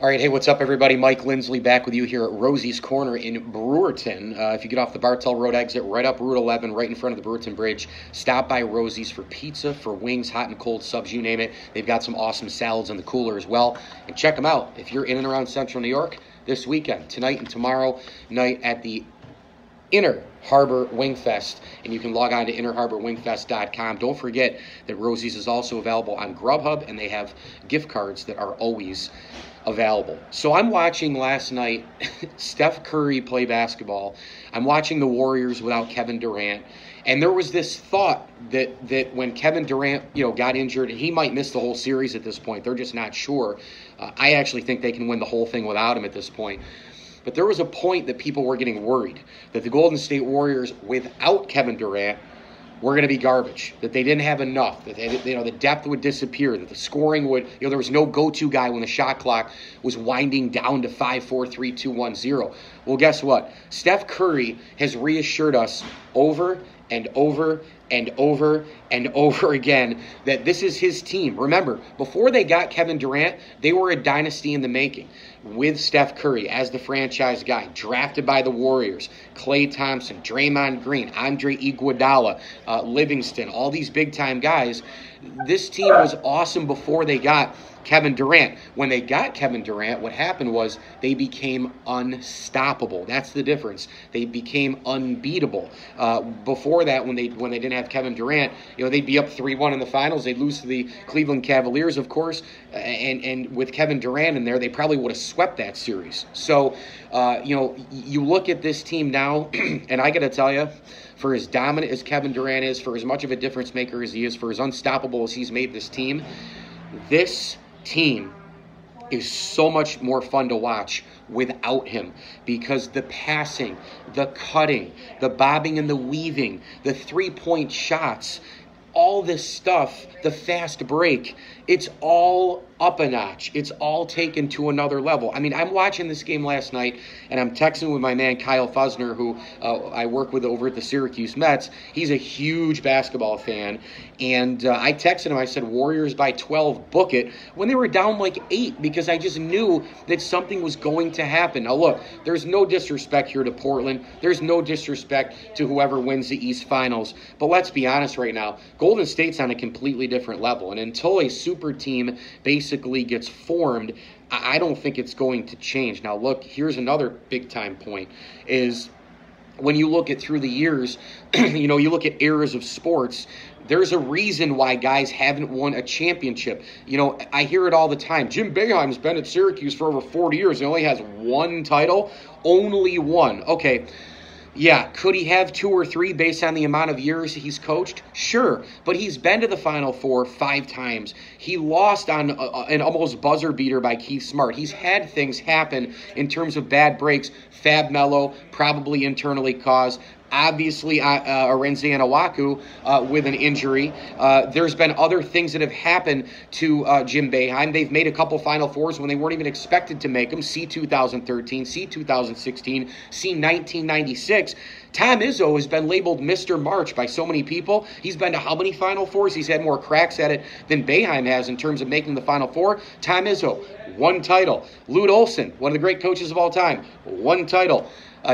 All right, hey, what's up, everybody? Mike Lindsley back with you here at Rosie's Corner in Brewerton. If you get off the Bartell Road exit, right up Route 11, right in front of the Brewerton Bridge, stop by Rosie's for pizza, for wings, hot and cold subs, you name it. They've got some awesome salads in the cooler as well. And check them out if you're in and around Central New York this weekend, tonight and tomorrow night at the Inner Harbor Wingfest, and you can log on to innerharborwingfest.com. Don't forget that Rosie's is also available on Grubhub, and they have gift cards that are always available. So I'm watching last night Steph Curry play basketball. I'm watching the Warriors without Kevin Durant, and there was this thought that when Kevin Durant, got injured, he might miss the whole series at this point. They're just not sure. I actually think they can win the whole thing without him at this point. But there was a point that people were getting worried that the Golden State Warriors, without Kevin Durant, were going to be garbage, that they didn't have enough, that the depth would disappear, that the scoring would, there was no go-to guy when the shot clock was winding down to 5, 4, 3, 2, 1, 0. Well, guess what? Steph Curry has reassured us over and over and over and over again that this is his team. Remember, before they got Kevin Durant, they were a dynasty in the making with Steph Curry as the franchise guy, drafted by the Warriors, Klay Thompson, Draymond Green, Andre Iguodala, Livingston, all these big-time guys. This team was awesome before they got Kevin Durant. When they got Kevin Durant, what happened was they became unstoppable. That's the difference. They became unbeatable. Before that, when they didn't have Kevin Durant, they'd be up 3-1 in the finals. They'd lose to the Cleveland Cavaliers, of course, and with Kevin Durant in there, they probably would have swept that series. So, you look at this team now, and I got to tell you, for as dominant as Kevin Durant is, for as much of a difference maker as he is, for as unstoppable as he's made this team is so much more fun to watch without him, because the passing, the cutting, the bobbing and the weaving, the three-point shots, all this stuff, the fast break, it's all up a notch. It's all taken to another level. I mean, I'm watching this game last night, and I'm texting with my man Kyle Fusner, who I work with over at the Syracuse Mets. He's a huge basketball fan, and I texted him. I said, Warriors by 12, book it, when they were down like 8, because I just knew that something was going to happen. Now, look, there's no disrespect here to Portland. There's no disrespect to whoever wins the East Finals, but let's be honest right now. Golden State's on a completely different level, and until a super team basically gets formed, I don't think it's going to change. Now, look, here's another big-time point, is when you look at through the years, you look at eras of sports, there's a reason why guys haven't won a championship. I hear it all the time. Jim Boeheim's been at Syracuse for over 40 years. He only has one title. Only one. Okay. Yeah, could he have 2 or 3 based on the amount of years he's coached? Sure, but he's been to the Final Four 5 times. He lost on an almost buzzer beater by Keith Smart. He's had things happen in terms of bad breaks. Fab Melo, probably internally caused. Obviously, Arenze Anawaku with an injury. There's been other things that have happened to Jim Boeheim. They've made a couple Final Fours when they weren't even expected to make them. See 2013, see 2016, see 1996. Tom Izzo has been labeled Mr. March by so many people. He's been to how many Final Fours? He's had more cracks at it than Boeheim has in terms of making the Final Four. Tom Izzo, 1 title. Lute Olson, one of the great coaches of all time, 1 title.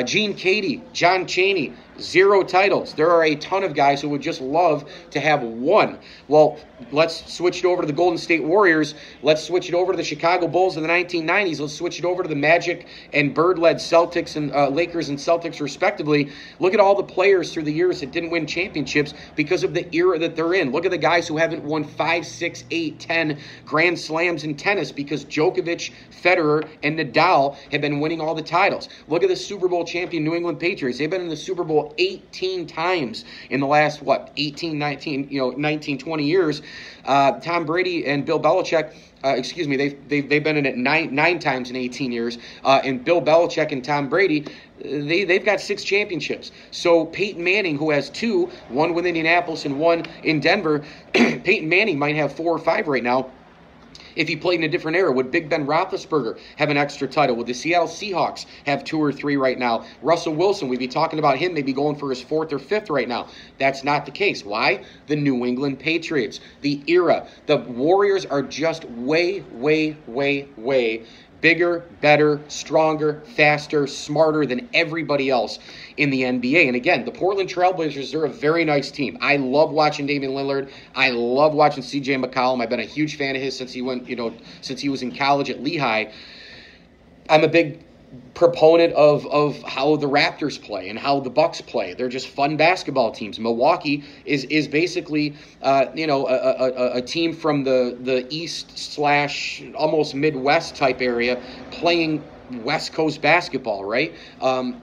Gene Cady, John Chaney, 0 titles. There are a ton of guys who would just love to have 1. Well, let's switch it over to the Golden State Warriors. Let's switch it over to the Chicago Bulls in the 1990s. Let's switch it over to the Magic and Bird-led Celtics and Lakers and Celtics, respectively. Look at all the players through the years that didn't win championships because of the era that they're in. Look at the guys who haven't won 5, 6, 8, 10 Grand Slams in tennis because Djokovic, Federer, and Nadal have been winning all the titles. Look at the Super Bowl champion New England Patriots. They've been in the Super Bowl 18 times in the last, 19, 20 years. Tom Brady and Bill Belichick, they've been in it nine times in 18 years. And Bill Belichick and Tom Brady, they've got 6 championships. So Peyton Manning, who has 2, 1 with Indianapolis and 1 in Denver, Peyton Manning might have 4 or 5 right now. If he played in a different era, would Big Ben Roethlisberger have an extra title? Would the Seattle Seahawks have 2 or 3 right now? Russell Wilson, we'd be talking about him maybe going for his 4th or 5th right now. That's not the case. Why? The New England Patriots, the era. The Warriors are just way, way, way, way bigger, better, stronger, faster, smarter than everybody else in the NBA. And again, the Portland Trailblazers, they're a very nice team. I love watching Damian Lillard. I love watching CJ McCollum. I've been a huge fan of his since he was in college at Lehigh. I'm a big proponent of how the Raptors play and how the Bucks play. They're just fun basketball teams. Milwaukee is basically a team from the East / almost Midwest type area playing West Coast basketball, right?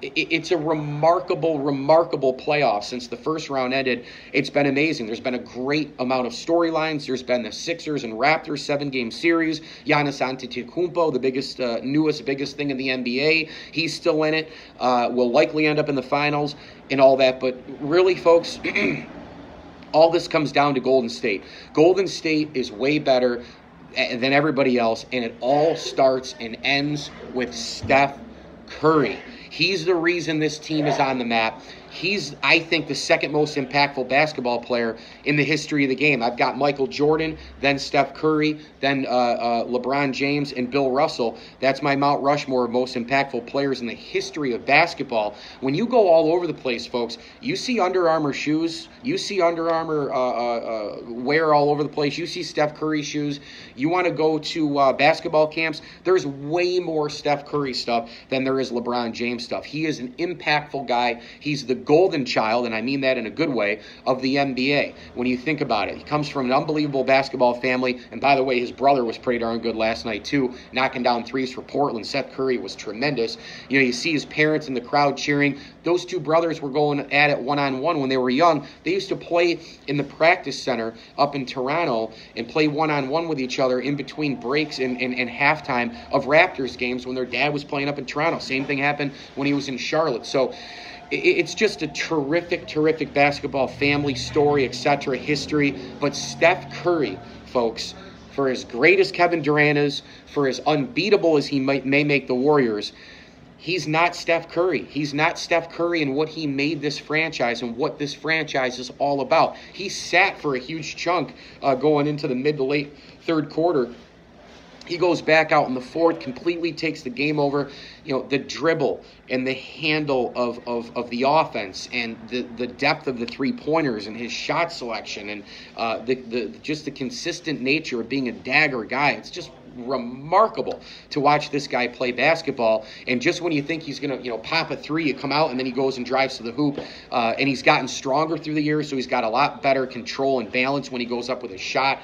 It's a remarkable playoff since the first round ended. It's been amazing. There's been a great amount of storylines. There's been the Sixers and Raptors 7-game series. Giannis Antetokounmpo, the biggest thing in the NBA. He's still in it. Will likely end up in the finals and all that. But really, folks, all this comes down to Golden State. Golden State is way better than everybody else, and it all starts and ends with Steph Curry. He's the reason this team is on the map. He's, I think, the second most impactful basketball player in the history of the game. I've got Michael Jordan, then Steph Curry, then LeBron James, and Bill Russell. That's my Mount Rushmore of most impactful players in the history of basketball. When you go all over the place, folks, you see Under Armour shoes, you see Under Armour wear all over the place, you see Steph Curry shoes. You want to go to basketball camps, there's way more Steph Curry stuff than there is LeBron James stuff. He is an impactful guy. He's the golden child, and I mean that in a good way, of the NBA. When you think about it, he comes from an unbelievable basketball family, and by the way, his brother was pretty darn good last night too, knocking down threes for Portland. Steph Curry was tremendous. You see his parents in the crowd cheering. Those two brothers were going at it one-on-one when they were young. They used to play in the practice center up in Toronto and play one-on-one with each other in between breaks and halftime of Raptors games when their dad was playing up in Toronto. Same thing happened when he was in Charlotte. So it's just a terrific basketball family story, etc., history. But Steph Curry, folks, for as great as Kevin Durant is, for as unbeatable as he may make the Warriors, he's not Steph Curry. He's not Steph Curry in what he made this franchise and what this franchise is all about. He sat for a huge chunk going into the mid to late third quarter. He goes back out in the fourth, completely takes the game over. The dribble and the handle of the offense and the depth of the three-pointers and his shot selection and the consistent nature of being a dagger guy. It's just remarkable to watch this guy play basketball. And just when you think he's going to pop a three, you come out and then he goes and drives to the hoop. And he's gotten stronger through the years, so he's got a lot better control and balance when he goes up with a shot.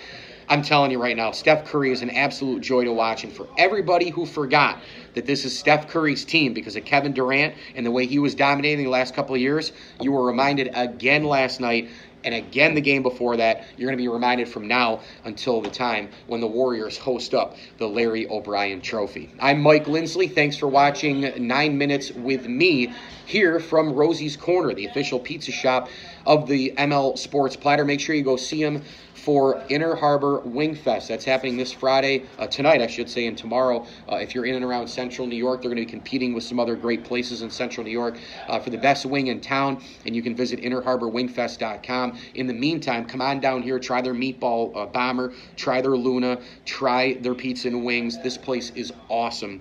I'm telling you right now, Steph Curry is an absolute joy to watch. And for everybody who forgot that this is Steph Curry's team because of Kevin Durant and the way he was dominating the last couple of years, you were reminded again last night and again the game before that. You're going to be reminded from now until the time when the Warriors host up the Larry O'Brien Trophy. I'm Mike Lindsley. Thanks for watching 9 Minutes with me here from Rosie's Corner, the official pizza shop of the ML Sports Platter. Make sure you go see them for Inner Harbor Wing Fest. That's happening this Friday, tonight I should say, and tomorrow. If you're in and around Central New York, they're going to be competing with some other great places in Central New York for the best wing in town, and you can visit innerharborwingfest.com. In the meantime, come on down here, try their meatball bomber, try their Luna, try their pizza and wings. This place is awesome.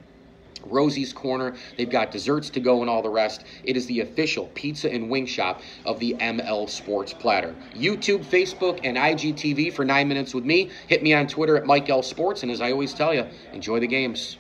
Rosie's Corner. They've got desserts to go and all the rest. It is the official pizza and wing shop of the ML Sports Platter. YouTube, Facebook, and IGTV for 9 Minutes with me. Hit me on Twitter at Mike L Sports. And as I always tell you, enjoy the games.